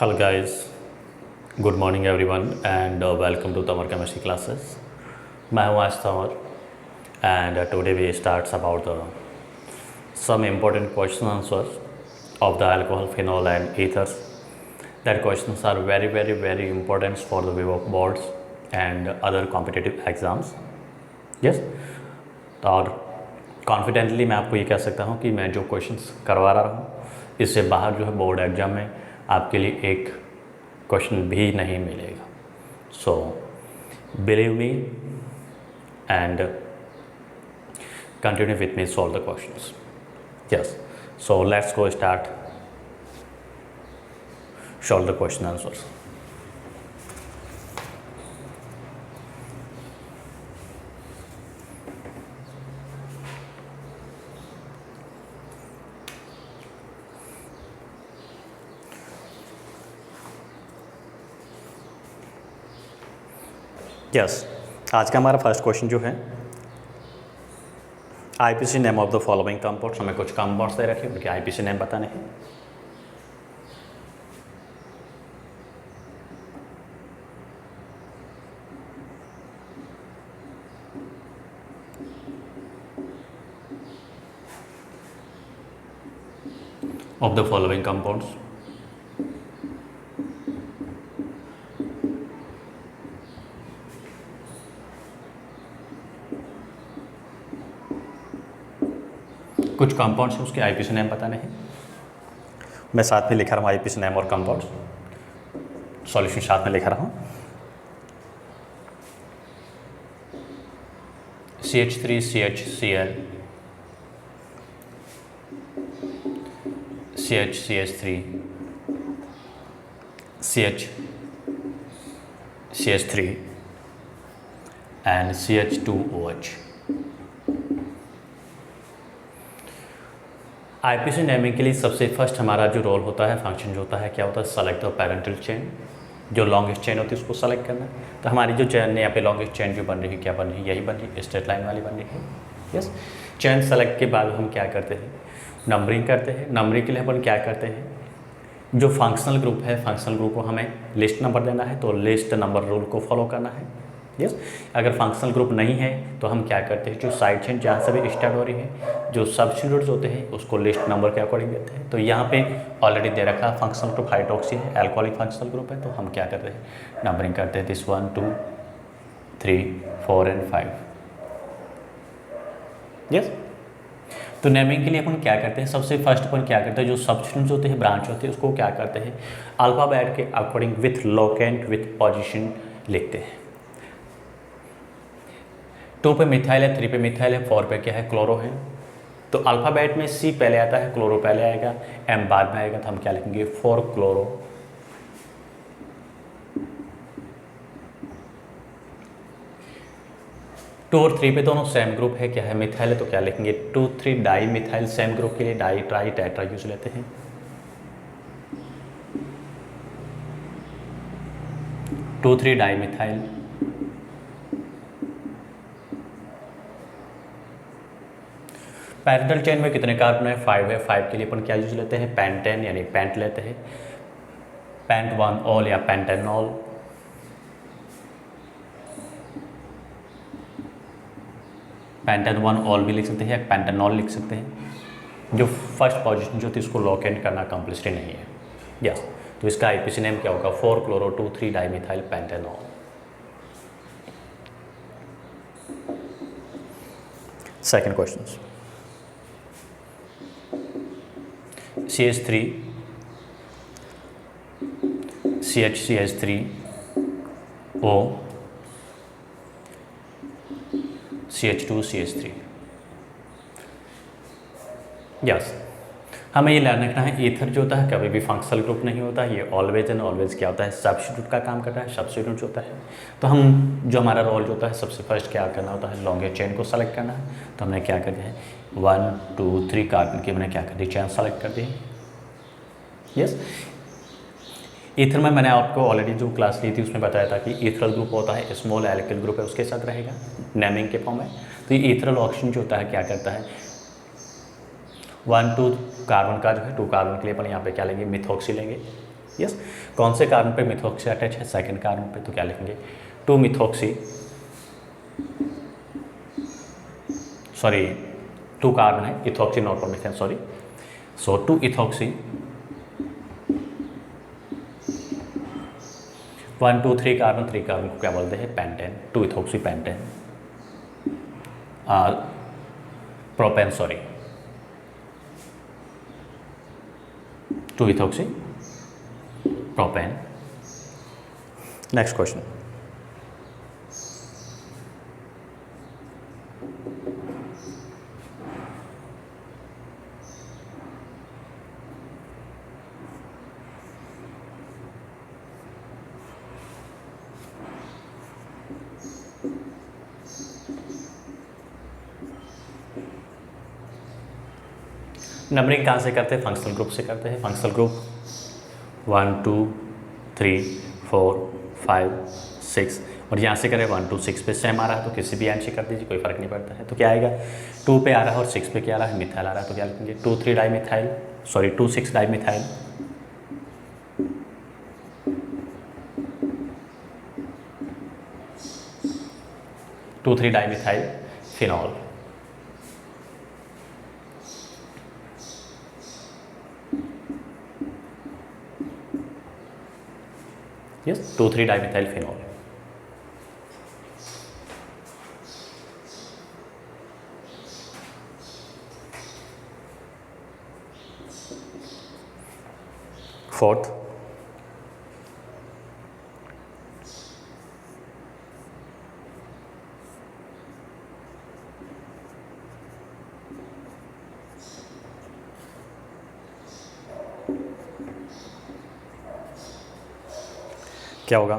Hello guys, good morning everyone and welcome to Tamar Chemistry classes. मैं हूँ आज Tanwar and today we starts about some important question answers of the alcohol, phenol and ethers. That questions are very important for the Viva boards and other competitive exams. Yes, और confidently मैं आपको ये कह सकता हूँ कि मैं जो क्वेश्चंस करवा रहा हूँ इससे बाहर जो है बोर्ड एग्जाम में आपके लिए एक क्वेश्चन भी नहीं मिलेगा. So believe me and continue with me solve the questions. Yes, so let's go start solve the question answers. Yes, आज का हमारा फर्स्ट क्वेश्चन जो है IPC name of the following compounds. हमें कुछ कंपाउंड्स दे रखे उनके आईपीसी नेम बताने हैं. ऑफ द फॉलोइंग कंपाउंड्स कुछ कंपाउंड्स हैं उसके आईपीसी नेम बताने हैं. मैं साथ में लिखा रहा हूँ आईपीसी नेम और कंपाउंड्स. सॉल्यूशन साथ में लिखा रहा हूँ. CH3CHCl, CHCH3, CHCH3 and CH2OH. IPC naming के लिए सबसे फर्स्ट हमारा जो रोल होता है, फंक्शन जो होता है, क्या होता है, सेलेक्ट द पैरेंटल चेन. जो लॉन्गेस्ट चेन होती है उसको सेलेक्ट करना है. तो हमारी जो चेन यहाँ पे लॉन्गेस्ट चेन जो बन रही है, क्या बन रही है, यही बन रही है, स्ट्रेट लाइन वाली बन रही है. यस, चेन सेलेक्ट के बाद हम क्या करते हैं, नंबरिंग करते हैं. नंबरिंग के लिए अपन क्या करते हैं, जो फंक्शनल ग्रुप है, फंक्शनल ग्रुप को हमें लिस्ट नंबर देना है, तो लिस्ट नंबर रूल को फॉलो करना है. यस, अगर फंक्शनल ग्रुप नहीं है तो हम क्या करते हैं, जो साइड चेन जहाँ से भी स्टार्ट हो रही है, जो सब्स्टिट्यूट्स होते हैं उसको लिस्ट नंबर के अकॉर्डिंग देते हैं. तो यहाँ पे ऑलरेडी दे रखा है फंक्शनल ग्रुप हाइड्रोक्सी है, अल्कोहलिक फंक्शनल ग्रुप है. तो हम क्या करते हैं, नंबरिंग करते हैं दिस 1 2 3 4 एंड 5. यस, तो नेमिंग के लिए अपन क्या करते हैं, सबसे फर्स्ट अपन क्या करते हैं, जो सब्स्टिट्यूट्स होते हैं, ब्रांच होते हैं, उसको क्या करते हैं, अल्फाबेट के according with locant with position लिखते हैं. 2 पे मिथाइल है, 3 पे मिथाइल है, 4 पे क्या है, क्लोरो है. तो अल्फ़ाबेट में C पहले आता है, क्लोरो पहले आएगा, M बाद में आएगा. तो हम क्या लिखेंगे, 4 क्लोरो. टू और 3 पे दोनों सेम ग्रुप है, क्या है, मिथाइल है. तो क्या लिखेंगे, 2 3 डाई मिथाइल. सेम ग्रुप के लिए डाई ट्राई टेट्रा यूज लेते हैं. 2 3 डाई मिथाइल. पैरेंटल चेन में कितने कार्बन है, 5 है. 5 के लिए अपन क्या यूज लेते हैं, पेंटेन यानी पेंट लेते हैं. पेंट 1 ऑल या पेंटेनॉल. पेंटेन 1 ऑल भी लिख सकते हैं या पेंटेनॉल लिख सकते हैं. जो फर्स्ट पोजीशन जो थी उसको लॉकेंट करना कंपल्सरी नहीं है. यस, तो इसका आईपीसी नेम क्या होगा, 4 chloro 2 3 dimethyl pentanol. Second question, CH3 CHCH3 O CH2 CH3. Yes, हमें ये ध्यान रखना है, ईथर जो होता है कभी भी फंक्शनल ग्रुप नहीं होता है. ये ऑलवेज एंड ऑलवेज क्या होता है, सब्स्टिट्यूट का काम करता है, सब्स्टिट्यूट होता है. तो हम जो हमारा रोल जो होता है, सबसे फर्स्ट क्या करना होता है, लॉन्गेस्ट चेन को सेलेक्ट करना है. तो हमने क्या कर दिया है, 1 2 3 कार्बन की हमने क्या कर दी, चेन सेलेक्ट कर दी. यस, ईथर में मैंने आपको ऑलरेडी जो क्लास ली थी उसमें बताया था कि ईथरल ग्रुप होता है, स्मॉल एल्किल ग्रुप है, उसके साथ रहेगा नेमिंग के फॉर्म में. तो ये ईथरल ऑक्सीजन जो होता है क्या करता है, 1 2 कार्बन का जो है 2 कार्बन के लिए अपन यहाँ पे क्या लेंगे, मिथॉक्सी लेंगे. यस। कौन से कार्बन पे मिथॉक्सी अटैच है? सेकंड कार्बन पे, तो क्या लिखेंगे? 2 मिथॉक्सी, सॉरी 2 कार्बन है, ethoxy not methane, sorry. So 2 ethoxy 1 2 3 carbon, 3 carbon को क्या बोलते हैं? Pentane, 2 ethoxy pentane, propane, sorry 2 ethoxy propane. Next question, numbering कहाँ से करते हैं? फंक्शनल ग्रुप से करते हैं। फंक्शनल ग्रुप 1 2 3 4 5 6, और यहाँ से करें 1 2 6 पे सेम आ रहा है तो किसी भी एंड से कर दीजिए, कोई फर्क नहीं पड़ता है। तो क्या आएगा? 2 पे आ रहा है और 6 पे क्या आ रहा है? मिथाइल आ रहा है, तो क्या लिखेंगे? 2 3 di methyl, sorry 2 6 di methyl, 2 3 di methyl phenol. Yes, 2 3 di methyl phenol. Fourth, क्या होगा?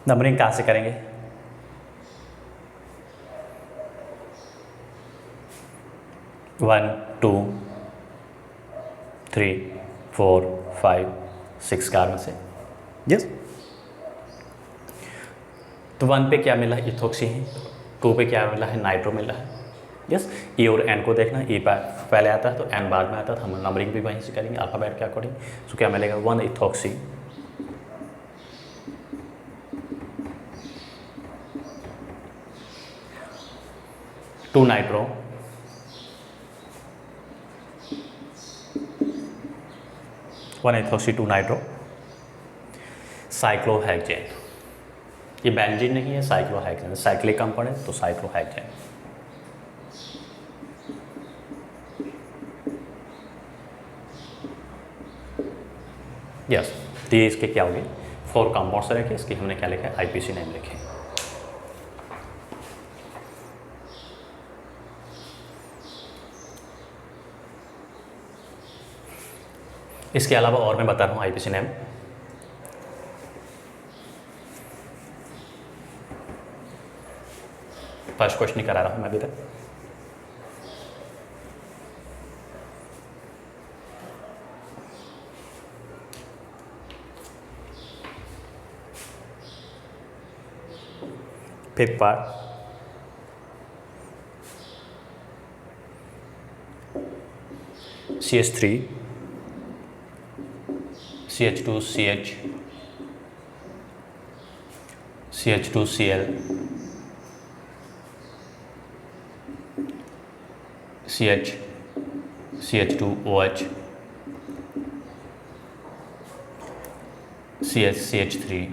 नंबरिंग कहाँ से करेंगे? वन 2 3 4 5 6 कार्बन से। यस, तो 1 पे क्या मिला है? इथॉक्सी है। 2 पे क्या मिला है? नाइट्रो मिला है। यस, ई और एन को देखना, ई पहले आता है तो एन बाद में आता है, तो हम नंबरिंग भी वहीं से करेंगे अल्फ़ाबेट के अकॉर्डिंग। सो क्या मिलेगा? 1 ethoxy, 2 nitro, 1 ethoxy 2 nitro, cyclohexane. ये बेंजीन नहीं है, साइक्लोहेक्सेन, साइक्लिक कंपाउंड है तो साइक्लोहेक्सेन। यस, तो ये इसके क्या हो गए? 4 कंपाउंड से रखे, इसकी हमने क्या लिखा है? आईपीसी नेम लिखे। इसके अलावा और मैं बता रहा हूँ आईपीसी नेम। फर्स्ट क्वेश्चन ही करा रहा हूँ मैं अभी तक। Fifth part, CH3 CH2 CH CH2 Cl CH CH2 OH CH CH3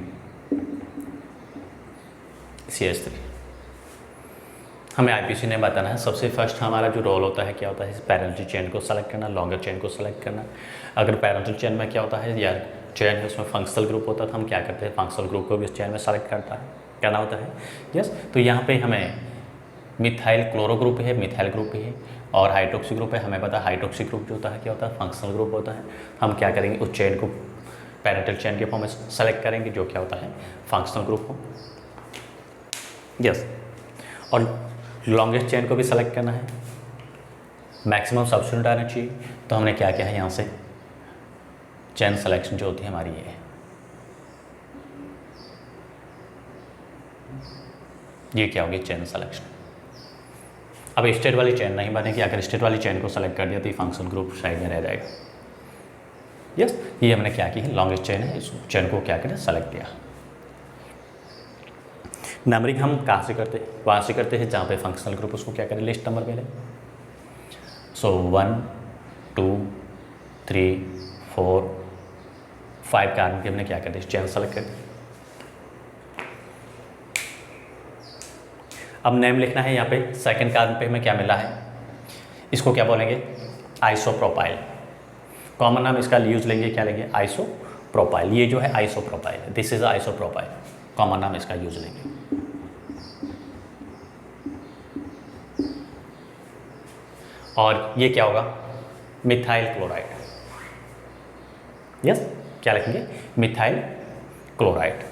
CH3। हमें आईपीसी ने बताना है। सबसे फर्स्ट हमारा जो रोल होता है क्या होता है? पैरेंटल चेन को सेलेक्ट करना, लॉन्गर चेन को सेलेक्ट करना। अगर पैरेंटल चेन में क्या होता है या चेन है उसमें फंक्शनल ग्रुप होता है तो हम क्या करते हैं? फंक्शनल ग्रुप को भी इस चेन में सेलेक्ट करना होता है। यस, तो यहाँ पे हमें मिथाइल क्लोरो ग्रुप है, मिथाइल ग्रुप है, और हाइड्रोक्सी ग्रुप है। हमें पता है हाइड्रोक्सी ग्रुप जो होता है क्या होता है? फंक्शनल ग्रुप होता है। हम क्या करेंगे? उस चेन को पैरेंटल चेन के फॉर्म में सेलेक्ट करेंगे जो क्या होता है? फंक्शनल ग्रुप हो। यस, और लॉन्गेस्ट चेन को भी सेलेक्ट करना है, मैक्सिमम सब्स्टिट्यूट आना चाहिए। तो हमने क्या किया है? यहाँ से चेन सेलेक्शन जो होती है हमारी ये क्या होगी? Chain selection. अब स्टेट वाली चेन नहीं बनेगी, अगर स्टेट वाली चेन को सेलेक्ट कर दिया तो ये फंक्शनल ग्रुप साइड में रह जाएगा। यस, ये हमने क्या की है, लॉन्गेस्ट चेन है, इस चेन को क्या करें, सेलेक्ट किया। नंबरिंग हम कहाँ से करते हैं, वहाँ से करते हैं जहाँ पे फंक्शनल ग्रुप उसको क्या करें, लिस्ट नंबर मिले। सो 1 2 3 4 5 कार्बन की हमने क्या कर दिया, चेन सेलेक्ट कर दी। अब नेम लिखना है यहाँ पे, सेकंड कार्बन पे हमें क्या मिला है, इसको क्या बोलेंगे, आइसोप्रोपाइल। कॉमन नाम इसका यूज लेंगे, क्या लेंगे, आइसोप्रोपाइल। ये जो है isopropyl, this is isopropyl, common नाम इसका यूज लेंगे। और ये क्या होगा, मिथाइल क्लोराइड। यस, क्या लिखेंगे, methyl chloride.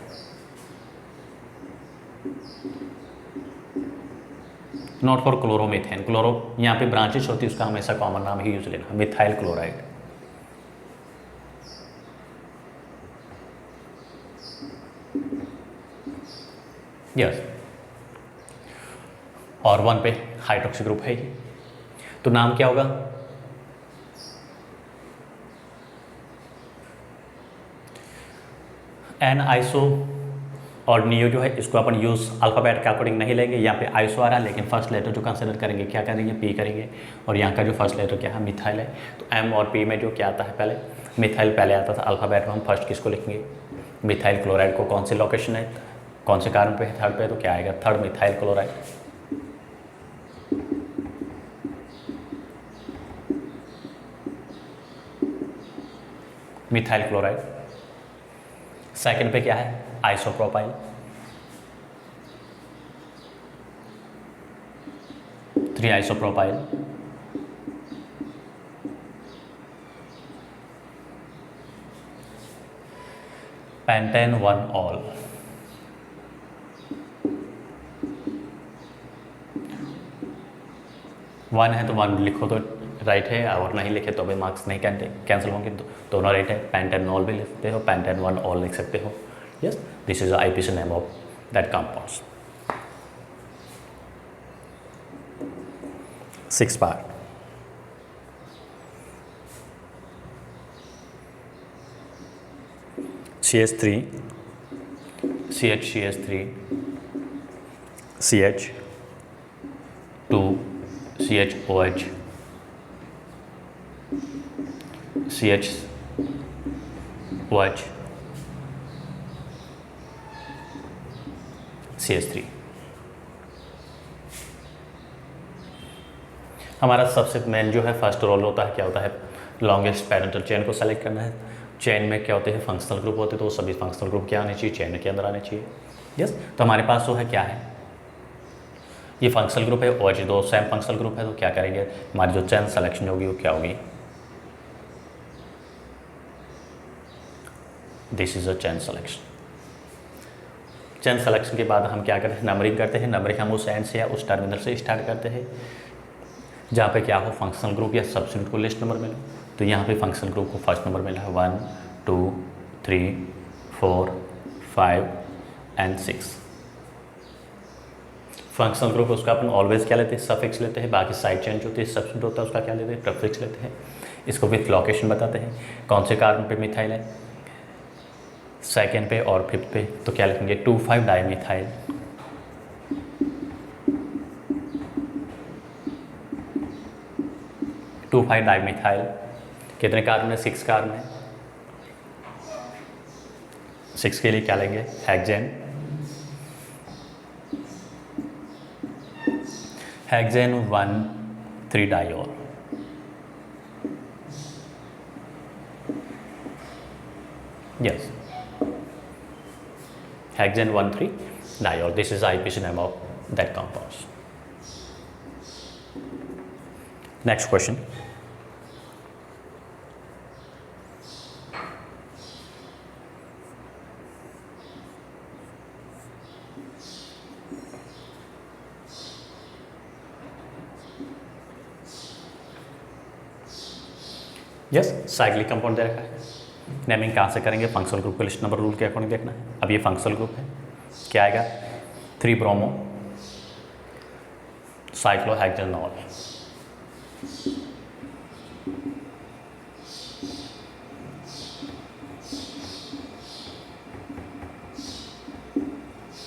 Not for chloromethane, chloro यहाँ पे ब्रांचेस होती है, उसका हमेशा कॉमन नाम ही यूज लेना, मिथाइल क्लोराइड। यस, और 1 पे हाइड्रोक्सी ग्रुप है ये, तो नाम क्या होगा, एन आइसो। और नियो जो है इसको अपन यूज़ अल्फ़ाबेट के अकॉर्डिंग नहीं लेंगे, यहाँ पे आइसो आ रहा है, लेकिन फर्स्ट लेटर जो कंसिडर करेंगे क्या करेंगे, पी करेंगे। और यहाँ का जो फर्स्ट लेटर क्या है, मिथाइल है, तो एम और पी में जो क्या आता है, पहले मिथाइल पहले आता था अल्फ़ाबेट में, हम फर्स्ट किसको लिखेंगे, मिथाइल क्लोराइड को। कौन सी लोकेशन है, कौन से कार्बन पे है, थर्ड पे, तो क्या आएगा, third methyl chloride. Methyl chloride. Second पे क्या है, isopropyl. Three isopropyl. Pentane 1 all. One है तो 1 लिखो तो राइट है, और नहीं लिखे तो भी मार्क्स नहीं कैंसिल होंगे, दोनों राइट है। पेंटेन ऑल भी लिख सकते हो, पेंटेन 1 ऑल लिख सकते हो। Yes, this is IPC name of that compounds. 6 part. CH3 CH3 CH2 CHOH CHOH CH3। हमारा सबसे मेन जो है फर्स्ट रोल होता है, क्या होता है, लॉन्गेस्ट पैरेंटल चेन को सेलेक्ट करना है। चेन में क्या होते हैं, फंक्शनल ग्रुप होते हैं, तो सभी फंक्शनल ग्रुप क्या आने चाहिए, चेन के अंदर आने चाहिए। यस, तो हमारे पास जो है क्या है, ये फंक्शनल ग्रुप है, OH दो सेम फंक्शनल ग्रुप है, तो क्या करेंगे, हमारी जो चेन सेलेक्शन होगी वो क्या होगी, this is a chain selection. Chain selection के बाद हम क्या करते हैं, नंबरिंग करते हैं। नंबरिंग हम उस एंड से या उस टर्मिनल से स्टार्ट करते हैं जहाँ पे क्या हो, फंक्शनल ग्रुप या सब्सिट्यूट को लिस्ट नंबर मिले। तो यहाँ पे फंक्शनल ग्रुप को फर्स्ट नंबर मिला है, 1 2 3 4 5 एंड 6। फंक्शनल ग्रुप उसका अपन ऑलवेज क्या लेते हैं, सफिक्स लेते हैं। बाकी साइड चेन जो होती है सब्सिट्यूट होता है, उसका क्या लेते हैं, प्रीफिक्स लेते हैं। इसको विथ लोकेशन बताते हैं, कौन से कार्बन पे मिथाइल है, सेकेंड पे और फिफ्थ पे, तो क्या लिखेंगे, 2,5 डाइमिथाइल। डाइमिथाइल कितने कार्बन है, 6 कार्बन है। 6 के लिए क्या लेंगे, hexane. Hexane 1,3 diol. Yes, hexane 1,3 diol. This is IPC name of that compounds. Next question. Yes, cyclic compound दे रखा है। नेमिंग कहाँ से करेंगे, फंक्शनल ग्रुप के लिस्ट नंबर रूल के अकॉर्डिंग देखना है। अब ये फंक्शनल ग्रुप है, क्या आएगा, 3 bromo cyclohexanol,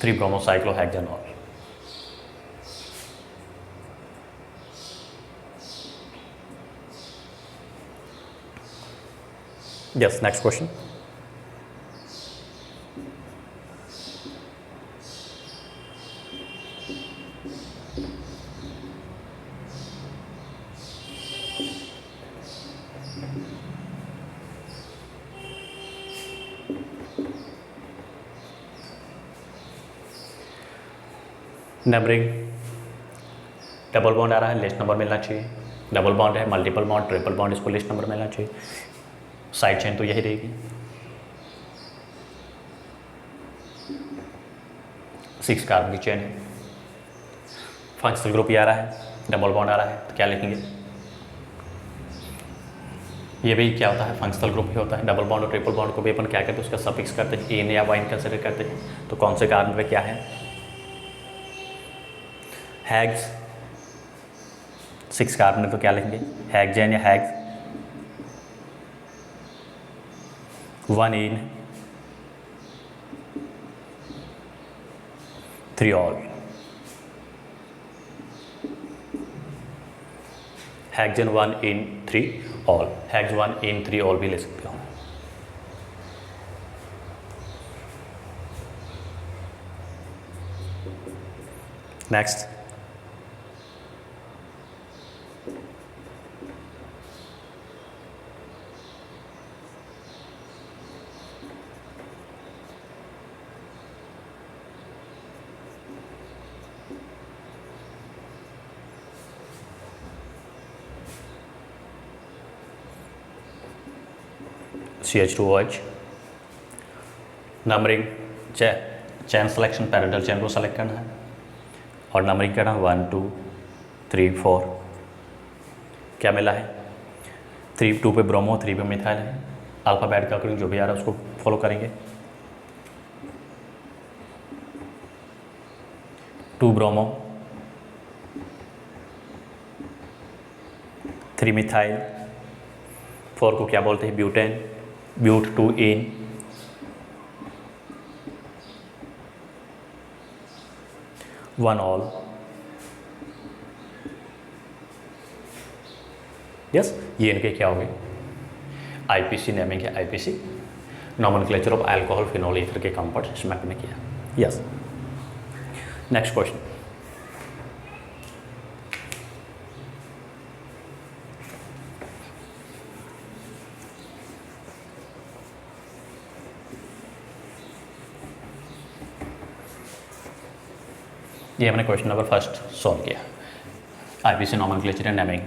three bromocyclohexanol. Yes, next question. Numbering, double bond आ रहा है, लिस्ट नंबर मिलना चाहिए। डबल बॉन्ड है, मल्टीपल बॉन्ड, ट्रिपल बॉन्ड, इसको लिस्ट नंबर मिलना चाहिए। साइड चेन तो यही रहेगी। 6 कार्बन की चेन है। फंक्शनल ग्रुप ये आ रहा है, डबल बॉन्ड आ रहा है, तो क्या लिखेंगे? ये भी क्या होता है? फंक्शनल ग्रुप ही होता है। डबल बॉन्ड और ट्रिपल बॉन्ड को भी अपन क्या करते हैं? उसका सफिक्स करते हैं, एन या वाइन कंसिडर करते हैं। तो कौन से कार्बन पे क्या है? हैग्स, 6 कार्बन है तो क्या लिखेंगे? हैग्जेन या हैग्स। 1 इन 3 ऑल, हेक्सेन 1 इन 3 ऑल, हेक्स 1 इन 3 ऑल भी ले सकते हो। Next, CH2OH। नंबरिंग, चैन सिलेक्शन, पैरेलल चैन को सेलेक्ट करना है और नंबरिंग करना 1 2 3 4। क्या मिला है? 2 पे ब्रोमो, 3 पे मिथाइल है। अल्फ़ाबेट का अकॉर्डिंग जो भी आ रहा है उसको फॉलो करेंगे। 2 ब्रोमो, 3 मिथाइल, 4 को क्या बोलते हैं? Butane, but 2 ene, one ol. Yes, ये इनके क्या हो गए? आईपीसी नेमिंग है, IPC nomenclature of alcohol phenol ether के कंपाउंड, इसमें आपने किया। Yes, next question. ये हमने क्वेश्चन नंबर फर्स्ट सॉल्व किया, IPC nomenclature and naming.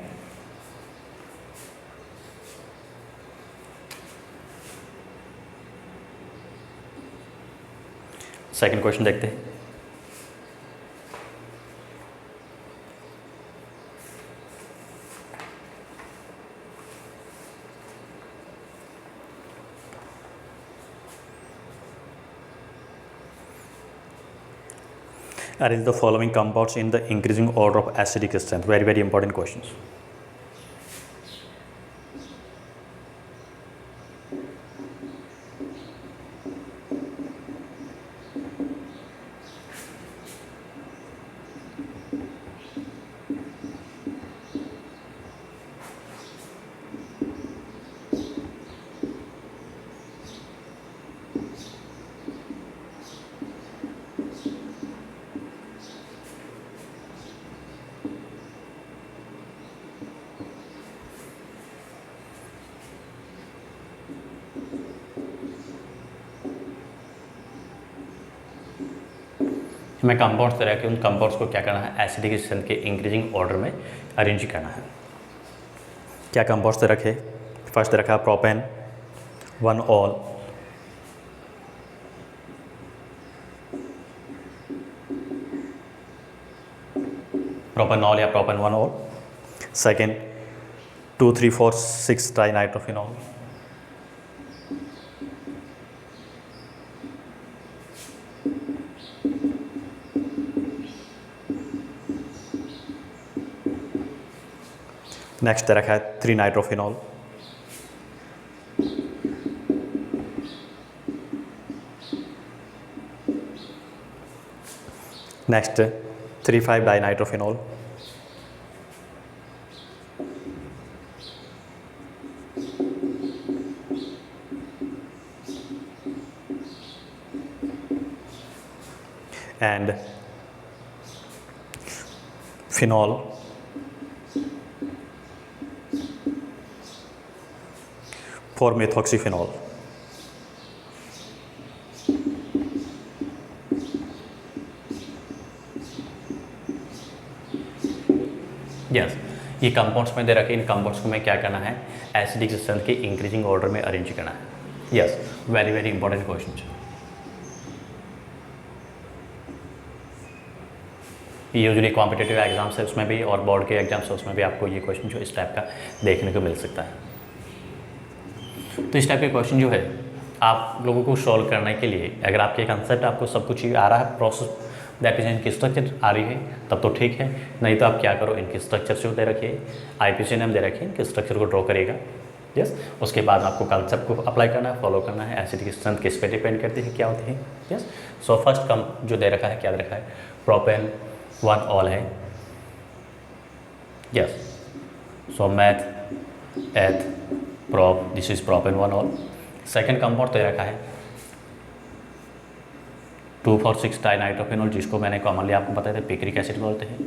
Second question देखते हैं। Arrange the following compounds in the increasing order of acidic strength. Very, very important questions. हमें कंपाउंड्स तरह के उन कंपाउंड्स को क्या करना है? एसिडिक स्ट्रेंथ के इंक्रीजिंग ऑर्डर में अरेंज करना है। क्या कंपाउंड्स तरह रखे? फर्स्ट रखा प्रोपेन 1 ऑल, प्रोपेनॉल या propane 1 ol. Second 2 3 4 6 trinitrophenol, next दे रखा है 3 nitrophenol, next 3,5 dinitrophenol, and phenol 4-methoxyphenol. Yes, ये कंपाउंड्स में दे रखे, इन कंपाउंड्स को मैं क्या करना है, एसिडिक स्ट्रेंथ के इंक्रीजिंग ऑर्डर में अरेंज करना है। Yes, very very important question. Usually competitive exams है उसमें भी और बोर्ड के एग्जाम्स है उसमें भी आपको ये क्वेश्चन जो इस टाइप का देखने को मिल सकता है। तो इस टाइप के क्वेश्चन जो है आप लोगों को सॉल्व करने के लिए अगर आपके कंसेप्ट आपको सब कुछ आ रहा है, प्रोसेस दैट इज इनकी स्ट्रक्चर आ रही है तब तो ठीक है, नहीं तो आप क्या करो, इनकी स्ट्रक्चर जो दे रखिए, IPC नेम दे रखिए, इनके स्ट्रक्चर को ड्रॉ करिएगा। यस, उसके बाद आपको कंसेप्ट को अप्लाई करना है, फॉलो करना है। एसिडिक स्ट्रेंथ किस पे डिपेंड करती है, क्या होती है। यस, सो फर्स्ट कम जो दे रखा है, क्या दे रखा है, प्रोपेन 1 ऑल है। Yes, so meth eth prop, this is propane 1 ol. Second compound दे रखा है 2,4,6 डाइनाइट्रोफिनॉल, जिसको मैंने कॉमनली आपको बताया था पिक्रिक एसिड बोलते हैं।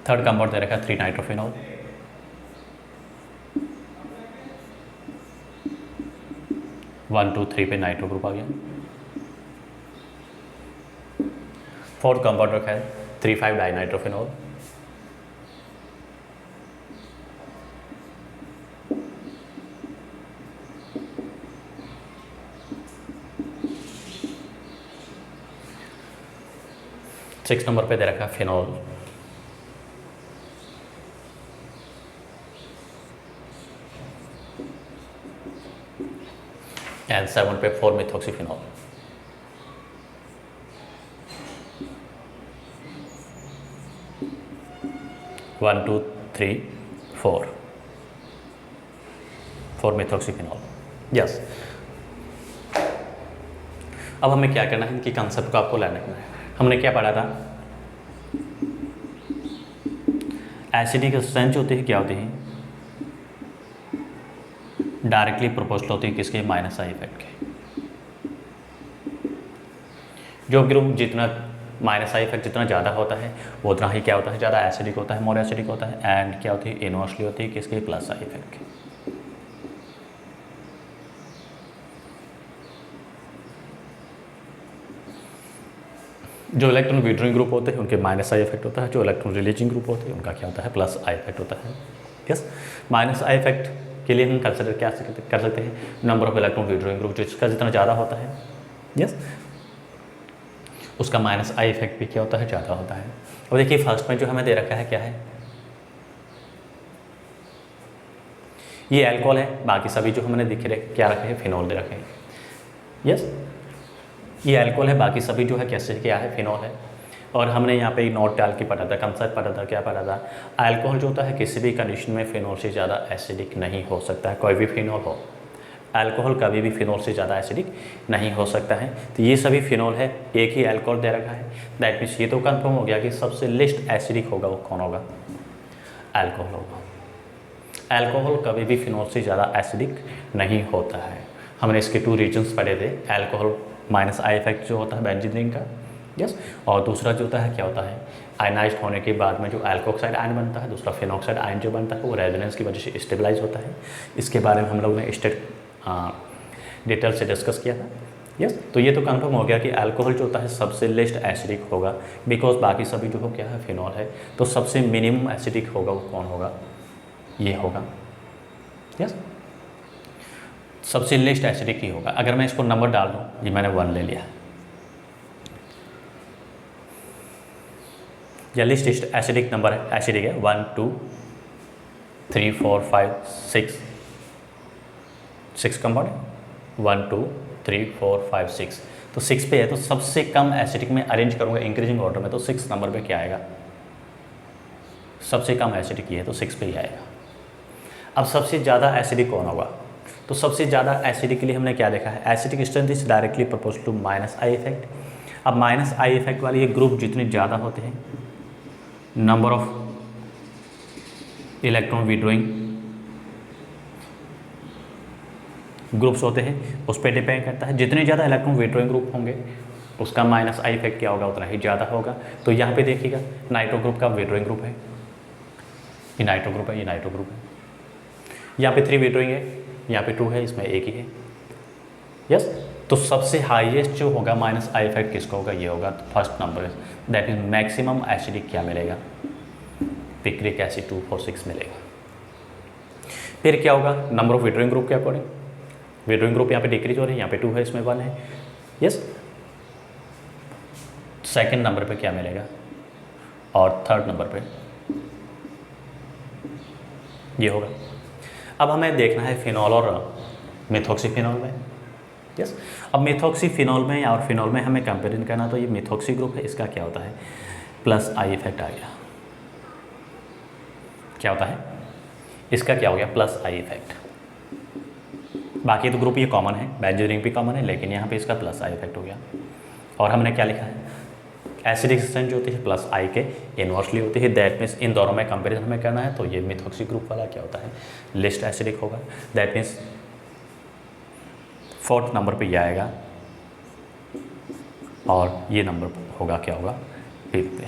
थर्ड कंपाउंड दे रखा है 3 नाइट्रोफिनॉल। वन 2 3 पे नाइट्रो ग्रुप आ गया। फोर्थ कंपाउंड रखा है 3,5 डाइनाइट्रोफिनॉल। सिक्स नंबर पे दे रखा है फिनॉल। एंड 7 पे 4-methoxyphenol। One 2 3 4-methoxyphenol। यस, अब हमें क्या करना है, इनकी कंसेप्ट को आपको लाना है। हमने क्या पढ़ा था, एसिडिक स्ट्रेंथ होती है, क्या होती है, डायरेक्टली प्रोपोर्शनल होती है किसके, माइनस आई इफेक्ट के। जो ग्रुप जितना माइनस आई इफेक्ट जितना ज़्यादा होता है वो उतना ही क्या होता है, ज़्यादा एसिडिक होता है, मोर एसिडिक होता है। एंड क्या होती है, इनवर्सली होती है किसके, प्लस आई इफेक्ट के। जो इलेक्ट्रॉन विड्रॉइंग ग्रुप होते हैं उनके माइनस आई इफेक्ट होता है, जो इलेक्ट्रॉन रिलीजिंग ग्रुप होते हैं उनका क्या होता है, प्लस आई इफेक्ट होता है। यस, माइनस आई इफेक्ट के लिए हम कंसिडर क्या कर सकते हैं, number of electron withdrawing group जिसका जितना ज़्यादा होता है, यस, उसका माइनस आई इफेक्ट भी क्या होता है, ज़्यादा होता है। अब देखिए फर्स्ट में जो हमें दे रखा है क्या है, ये एल्कोहल है, बाकी सभी जो हमने दिख रहे क्या रखे हैं, फिनॉल दे रखे हैं। यस, ये एल्कोहल है, बाकी सभी जो है कैसे क्या है, फिनॉल है। और हमने यहाँ पे नोट डाल के पढ़ा था, कंसेप्ट पढ़ा था, क्या पढ़ा था, अल्कोहल जो होता है किसी भी कंडीशन में फिनॉल से ज़्यादा एसिडिक नहीं हो सकता है। कोई भी फिनॉल हो, अल्कोहल कभी भी फिनॉल से ज़्यादा एसिडिक नहीं हो सकता है। तो ये सभी फिनॉल है, एक ही अल्कोहल दे रखा है, दैट मीन्स ये तो कंफर्म हो गया कि सबसे लिस्ट एसिडिक होगा वो कौन होगा, अल्कोहल होगा। अल्कोहल कभी भी फिनॉल से ज़्यादा एसिडिक नहीं होता है। हमने इसके 2 रीजन्स पढ़े थे, अल्कोहल माइनस आई इफेक्ट जो होता है बेंजीन रिंग का, यस, और दूसरा जो होता है क्या होता है, आयनाइज्ड होने के बाद में जो अल्कोक्साइड आयन बनता है, दूसरा फिनॉक्साइड आयन जो बनता है वो रेजोनेंस की वजह से स्टेबलाइज होता है। इसके बारे में हम लोग ने डिटेल से डिस्कस किया था। यस, तो ये तो कंफर्म हो गया कि अल्कोहल जो होता है सबसे लिस्ट एसिडिक होगा, बिकॉज बाकी सभी जो हो क्या है, फिनॉल है। तो सबसे मिनिमम एसिडिक होगा वो कौन होगा, ये होगा। यस, सबसे लिस्ट एसिडिक ही होगा। अगर मैं इसको नंबर डाल दूँ, ये मैंने 1 ले लिया, या लिस्ट एसिडिक नंबर है, एसिडिक है 1 2 3 4 5 6 कंपाउंड है, 1 2 3 4 5 6। तो 6 पे है, तो सबसे कम एसिडिक में अरेंज करूँगा इंक्रीजिंग ऑर्डर में, तो 6 नंबर पे क्या आएगा, सबसे कम एसिडिक ये है तो 6 पे ही आएगा। अब सबसे ज़्यादा एसिडिक कौन होगा, तो सबसे ज़्यादा एसिडिक के लिए हमने क्या देखा है, acidic strength is directly proportional to minus I effect. अब माइनस आई इफेक्ट वाले ये ग्रुप जितने ज़्यादा होते हैं, number of electron withdrawing groups होते हैं उस पर डिपेंड करता है। जितने ज़्यादा इलेक्ट्रॉन विड्रॉइंग ग्रुप होंगे उसका माइनस आई इफेक्ट क्या होगा, उतना ही ज़्यादा होगा। तो यहाँ पे देखिएगा नाइट्रो ग्रुप का विड्रॉइंग ग्रुप है, ये नाइट्रो ग्रुप है, ये नाइट्रो ग्रुप है, यहाँ पे 3 विड्रॉइंग है, यहाँ पे 2 है, इसमें एक ही है। यस, तो सबसे हाईएस्ट जो होगा माइनस आई इफेक्ट किसका होगा, ये होगा first number, that is maximum acidic क्या मिलेगा, पिक्रिक एसिड 246 मिलेगा। फिर क्या होगा, नंबर ऑफ विड्रॉइंग ग्रुप के अकॉर्डिंग, विड्रॉइंग ग्रुप यहाँ पे डिक्रीज हो रहे हैं, यहाँ पे 2 है, इसमें 1 है। यस, सेकंड नंबर पे क्या मिलेगा और थर्ड नंबर पे ये होगा। अब हमें देखना है फिनॉल और मेथॉक्सीफिनॉल में। यस, अब मेथॉक्सीफिनॉल में और फिनॉल में हमें कंपेरिजन करना, तो ये मेथॉक्सी ग्रुप है, इसका क्या होता है, प्लस आई इफेक्ट आ गया। क्या होता है, इसका क्या हो गया, प्लस आई इफेक्ट। बाकी तो ग्रुप ये कॉमन है, बेंजीन रिंग भी कॉमन है, लेकिन यहाँ पे इसका प्लस आई इफेक्ट हो गया। और हमने क्या लिखा है, एसिडिक स्ट्रेंथ जो होती है प्लस आई के इन्वर्सली होती है, दैट मीन्स इन दोनों में कंपेरिजन हमें करना है, तो ये मेथॉक्सी ग्रुप वाला क्या होता है, लिस्ट एसिडिक होगा, दैट मीन्स 4th नंबर पे ये आएगा, और ये नंबर होगा क्या होगा, 5th पे।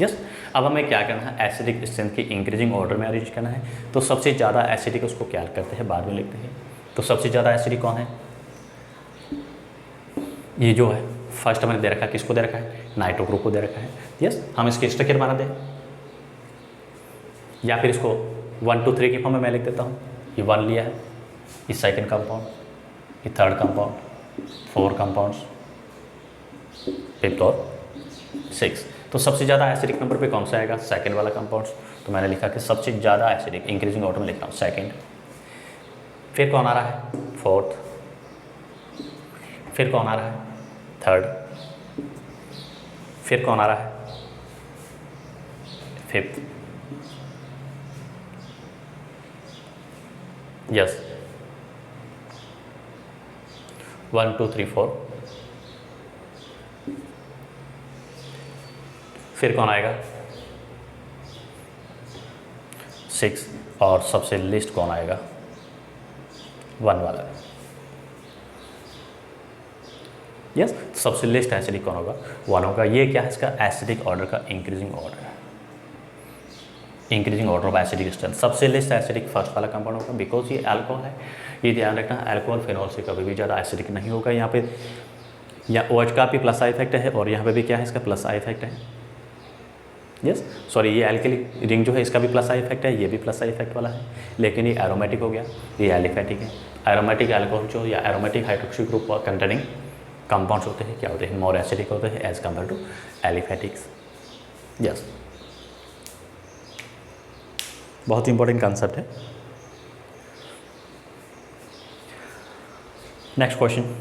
यस, अब हमें क्या करना है, एसिडिक स्ट्रेंथ की इंक्रीजिंग ऑर्डर में अरेंज करना है। तो सबसे ज़्यादा एसिडिक उसको क्या करते हैं, बाद में लिखते हैं। तो सबसे ज़्यादा एसिडिक कौन है, ये जो है फर्स्ट हमने दे रखा है, किसको दे रखा है, नाइट्रो ग्रुप को दे रखा है। यस, हम इसकी स्ट्रक्चर बना दें, या फिर इसको 1 2 3 की फॉर्म में मैं लिख देता हूँ। ये 1 लिया है, ये सेकंड कंपाउंड, ये थर्ड कंपाउंड, 4 कंपाउंड्स, 5th और 6th। तो सबसे ज़्यादा एसिडिक नंबर पे कौन सा आएगा, सेकंड वाला कंपाउंड्स। तो मैंने लिखा कि सबसे ज़्यादा एसिडिक इंक्रीजिंग ऑर्डर में लिख रहा हूँ सेकंड। फिर कौन आ रहा है, 4th। फिर कौन आ रहा है, 3rd। फिर कौन आ रहा है, 5th। यस, 1 2 3 4। फिर कौन आएगा, 6, और सबसे लिस्ट कौन आएगा, 1 वाला। यस, सबसे लिस्ट एसिडिक कौन होगा, 1 होगा। ये क्या है, इसका एसिडिक ऑर्डर का इंक्रीजिंग ऑर्डर है, increasing order of acidic strength. सबसे लिस्ट एसिडिक फर्स्ट वाला कंपाउंड होगा, बिकॉज ये अल्कोहल है। ये ध्यान रखना, अल्कोहल फिनॉल से कभी भी ज़्यादा एसिडिक नहीं होगा। यहाँ पे या OH का भी प्लस आई इफेक्ट है, और यहाँ पे भी क्या है, इसका प्लस आई इफेक्ट है। यस, सॉरी, ये एल्किलिक रिंग जो है इसका भी प्लस आई इफेक्ट है, ये भी प्लस आई इफेक्ट वाला है, लेकिन ये एरोमेटिक हो गया, ये एलिफेटिक है। एरोमेटिक अल्कोहल जो या aromatic hydroxy group containing compounds होते हैं क्या होते हैं, मोर एसिडिक होते हैं एज कम्पेयर टू एलिफेटिक्स। यस, बहुत इंपॉर्टेंट कंसेप्ट है। नेक्स्ट क्वेश्चन,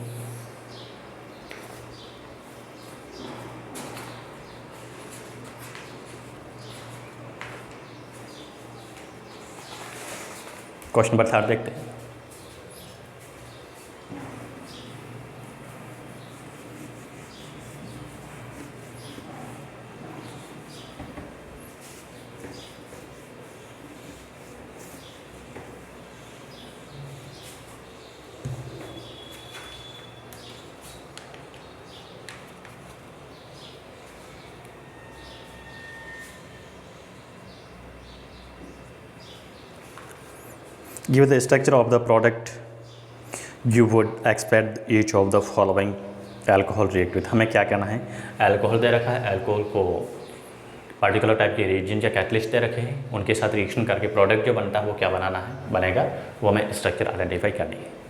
क्वेश्चन नंबर 3 देखते हैं। Give the structure of the product you would expect each of the following alcohol react with। हमें क्या करना है, अल्कोहल दे रखा है, अल्कोहल को पार्टिकुलर टाइप के रिएजेंट या कैटलिस्ट दे रखे हैं, उनके साथ रिएक्शन करके प्रोडक्ट जो बनता है वो क्या बनाना है, बनेगा, वो हमें स्ट्रक्चर आइडेंटिफाई करनी है।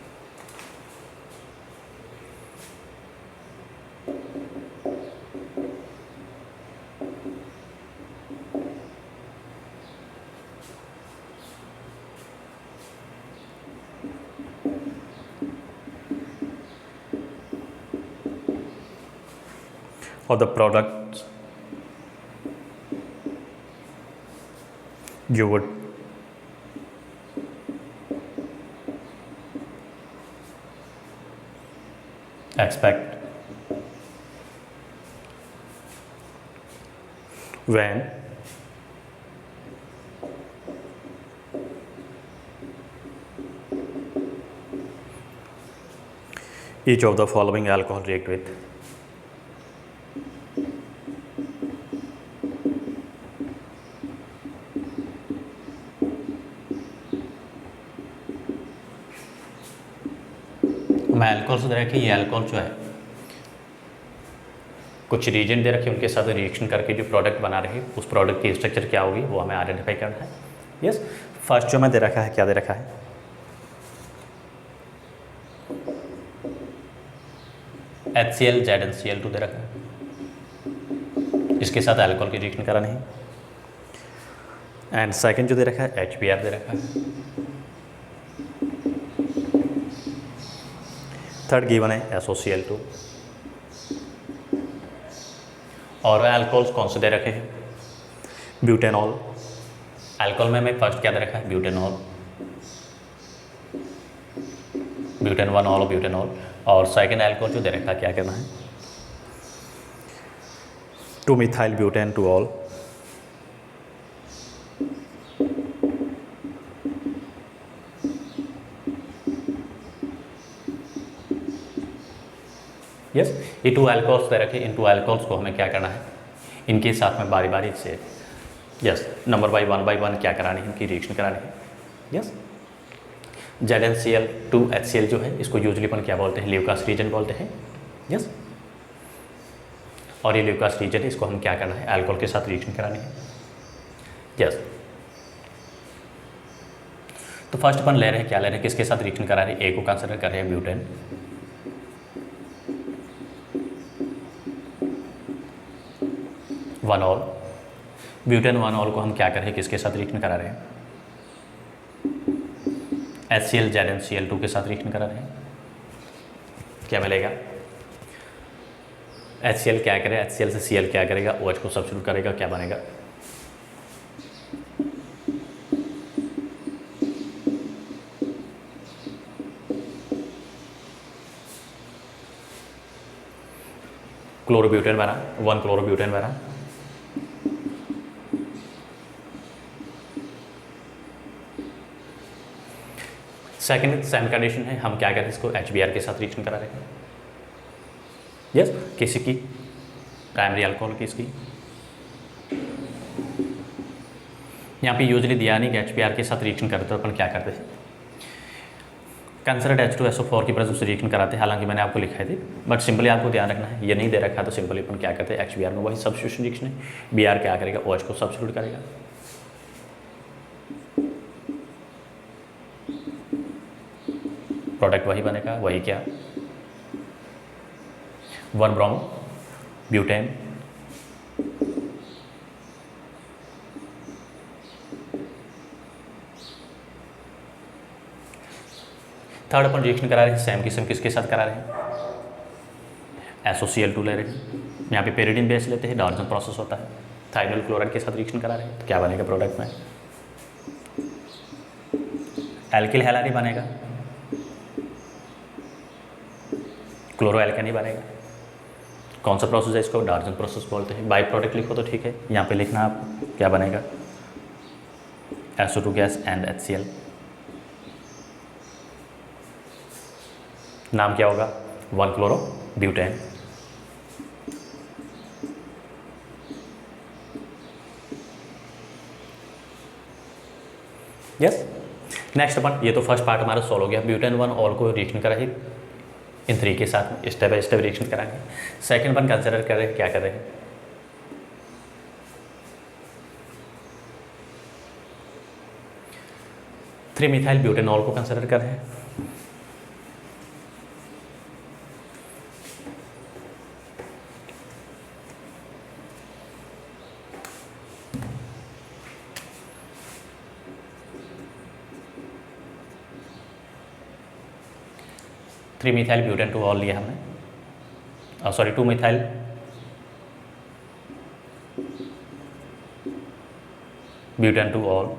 of the products you would expect when each of the following alcohol react with मैं अल्कोहल से दे रखी ये अल्कोहल जो है कुछ रीजन दे रखे उनके साथ रिएक्शन करके जो प्रोडक्ट बना रहे उस प्रोडक्ट की स्ट्रक्चर क्या होगी वो हमें आइडेंटिफाई करना है। यस, फर्स्ट जो मैं दे रखा है क्या दे रखा है HCl ZnCl2 दे रखा है, इसके साथ अल्कोहल की रिएक्शन करानी है। एंड सेकंड जो दे रखा है HBr दे रखा है। थर्ड गिवन है SOCl2 और अल्कोहल्स कौन से दे रखे हैं ब्यूटेनॉल। अल्कोहल में हमें फर्स्ट क्या दे रखा है ब्यूटेनॉल, ब्यूटेन 1 ऑल ब्यूटेनॉल, और सेकेंड अल्कोहल जो दे रखा है क्या करना है 2-methyl butane 2 ऑल। यस, ये 2 अल्कोहल्स दे रखे, इन 2 अल्कोहल्स को हमें क्या करना है इनके साथ में बारी बारी से यस नंबर बाई 1 बाई 1 क्या करानी है इनकी रिएक्शन करानी है। यस, ZnCl2 HCl जो है इसको यूजली अपन क्या बोलते हैं ल्यूकास रीजन बोलते हैं। यस, और ये ल्यूकास रीजन है इसको हम क्या करना है अल्कोहल के साथ रिएक्शन करानी है। यस, तो फर्स्ट अपन ले रहे हैं क्या ले रहे हैं किसके साथ रिएक्शन करा रहे हैं, ए को कंसिडर कर रहे हैं butane, one all, butane 1 all को हम क्या कर रहे हैं किसके साथ रिएक्शन करा रहे हैं HCl ZnCl2 के साथ रिएक्शन करा रहे हैं। क्या मिलेगा HCl क्या करेगा HCl से Cl क्या करेगा OH को सब्स्टिट्यूट करेगा, क्या बनेगा क्लोरोब्यूटेन बना, 1 क्लोरोब्यूटेन बना। सेकेंड सेम कंडीशन है, हम क्या करें इसको HBr के साथ रिएक्शन करा रहे हैं। यस, किसी की प्राइमरी अल्कोहल की इसकी यहाँ पे यूजली दिया नहीं कि HBr के साथ रिएक्शन करते तो अपन क्या करते हैं कंसिडर्ड H2SO4 की प्रेजेंस से रिएक्शन कराते हैं, हालांकि मैंने आपको लिखाई थी बट सिंपली आपको ध्यान रखना है ये नहीं दे रखा है तो सिंपली अपन क्या करते हैं HBr में वही सब्स्टिट्यूशन रिएक्शन है, Br क्या करेगा OH को सब्स्टिट्यूट करेगा। प्रोडक्ट वही बनेगा, वही क्या 1 ब्रोमो ब्यूटेन थर्ड अपन रिएक्शन करा रहे हैं सेम की सेम किसके साथ करा रहे हैं SOCl2 ले रहे हैं, यहाँ पे पेरिडीन बेस लेते हैं, डार्जन प्रोसेस होता है, थाइनोल क्लोराइड के साथ रिएक्शन करा रहे हैं तो क्या बनेगा प्रोडक्ट में एल्किल हैलारी बनेगा, क्लोरो एल्केन ही बनेगा। कौन सा प्रोसेस है इसको डार्जन प्रोसेस बोलते हैं। बाई प्रोडक्ट लिखो तो ठीक है, यहाँ पे लिखना आप क्या बनेगा SO2 गैस एंड HCl, नाम क्या होगा 1 क्लोरो ब्यूटेन। यस, नेक्स्ट अपन ये तो फर्स्ट पार्ट हमारा सॉल्व हो गया, ब्यूटेन 1 ऑल को रिएक्शन करा है इन 3 के साथ स्टेप बाय स्टेप रिएक्शन कराएंगे। सेकंड वन कंसिडर कर रहे हैं क्या कर रहे हैं 3-methyl ब्यूटेनॉल को कंसिडर कर रहे हैं। थ्री मिथाइल ब्यूटेन 2 ऑल लिया हमने, sorry 2-methyl butane two all,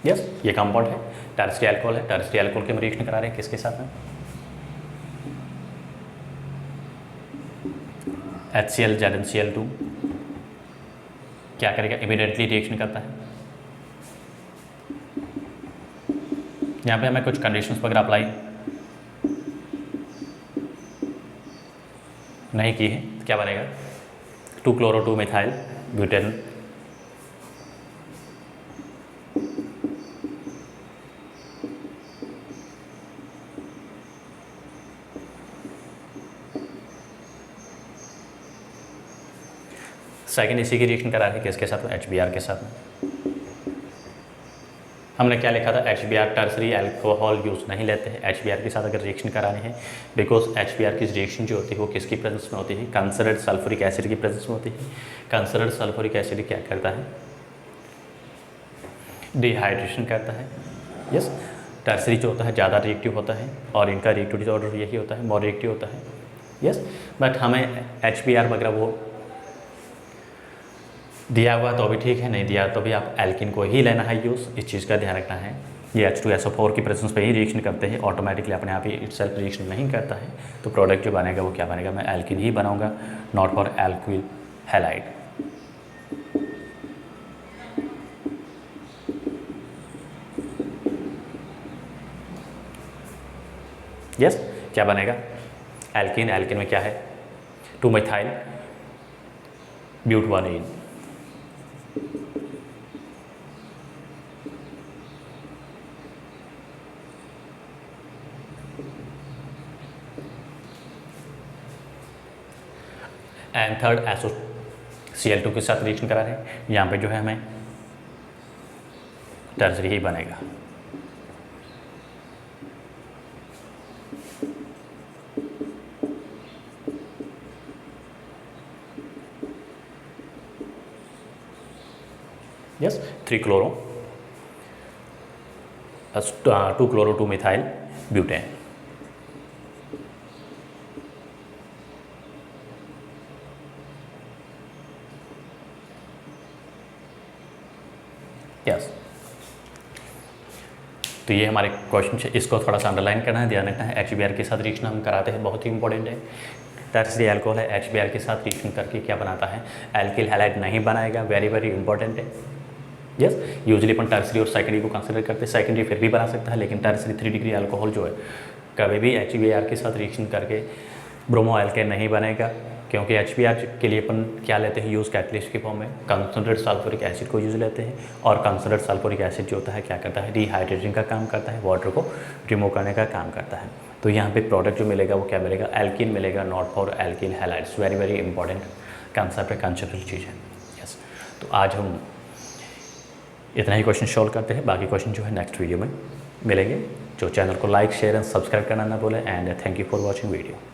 yes ये कंपाउंड है, टर्सरी अल्कोहल है। टर्सरी अल्कोहल के हम रिएक्शन करा रहे हैं किसके साथ में, HCl ZnCl2 क्या करेगा, इमीडिएटली रिएक्शन करता है। यहाँ पे हमें कुछ कंडीशंस वगैरह अप्लाई नहीं की है, तो क्या बनेगा, 2-chloro-2-methyl ब्यूटेन सेकेंड इसी की रिएक्शन करा रहे हैं किसके साथ में, HBr के साथ में। हमने क्या लिखा था, HBr टर्सरी अल्कोहल यूज़ नहीं लेते हैं HBr के साथ अगर रिएक्शन कराने हैं, बिकॉज HBr की रिएक्शन जो होती है वो किसकी प्रेजेंस में होती है, कंसर्ड सल्फ्यूरिक एसिड की प्रेजेंस में होती है। कंसर्ड सल्फ्यूरिक एसिड क्या करता है, डिहाइड्रेशन करता है। यस, टर्सरी जो होता है ज़्यादा रिएक्टिव होता है और इनका रिएक्टिविटी ऑर्डर यही होता है, मोर रिएक्टिव होता है। यस, बट हमें HBr वगैरह वो दिया हुआ तो भी ठीक है, नहीं दिया तो भी आप एल्किन को ही लेना है यूज़, इस चीज़ का ध्यान रखना है। ये H2SO4 की प्रेजेंस पे ही रिएक्शन करते हैं, ऑटोमेटिकली अपने आप ही इटसेल्फ रिएक्शन नहीं करता है, तो प्रोडक्ट जो बनेगा वो क्या बनेगा, मैं एल्किन ही बनाऊंगा, not for alkyl halide. Yes, क्या बनेगा, एल्किन। एल्किन में क्या है, 2-methyl ब्यूटवानीन। एंड थर्ड SOCl2 के साथ रिएक्शन करा रहे हैं, यहाँ पे जो है हमें टर्सरी ही बनेगा। Yes, 2-chloro-2-methyl butane. यस, तो ये हमारे क्वेश्चन है, इसको थोड़ा सा अंडरलाइन करना है, ध्यान रखना है। HBr के साथ रिएक्शन हम कराते हैं, बहुत ही इंपॉर्टेंट है। टर्सरी अल्कोहल है, HBr के साथ रिएक्शन करके क्या बनाता है, एल्किल हैलाइड नहीं बनाएगा, वेरी वेरी इंपॉर्टेंट है। यस, यूजली अपन टर्सरी और सेकेंडरी को कंसिडर करते हैं, सेकेंडरी फिर भी बना सकता है, लेकिन टर्सरी 3 डिग्री अल्कोहल जो है कभी भी HBr के साथ रिएक्शन करके ब्रोमो एल्केन नहीं बनेगा, क्योंकि HBr के लिए अपन क्या लेते हैं यूज़, कैटलिस्ट के फॉर्म में कंसनट्रेट सल्फ्यूरिक एसिड को यूज़ लेते हैं, और कंसनट्रेट सल्फ्यूरिक एसिड जो होता है क्या करता है, डिहाइड्रेशन का काम करता है, वाटर को रिमूव करने का काम करता है। तो यहाँ पे प्रोडक्ट जो मिलेगा वो क्या मिलेगा, एल्किन मिलेगा, not for alkyl halides. Very very important concept है, कंसेप्चुअल चीज़ है। यस, तो आज हम इतना ही क्वेश्चन सॉल्व करते हैं, बाकी क्वेश्चन जो है नेक्स्ट वीडियो में मिलेंगे। जो चैनल को लाइक शेयर एंड सब्सक्राइब करना ना भूलें, and thank you for watching video.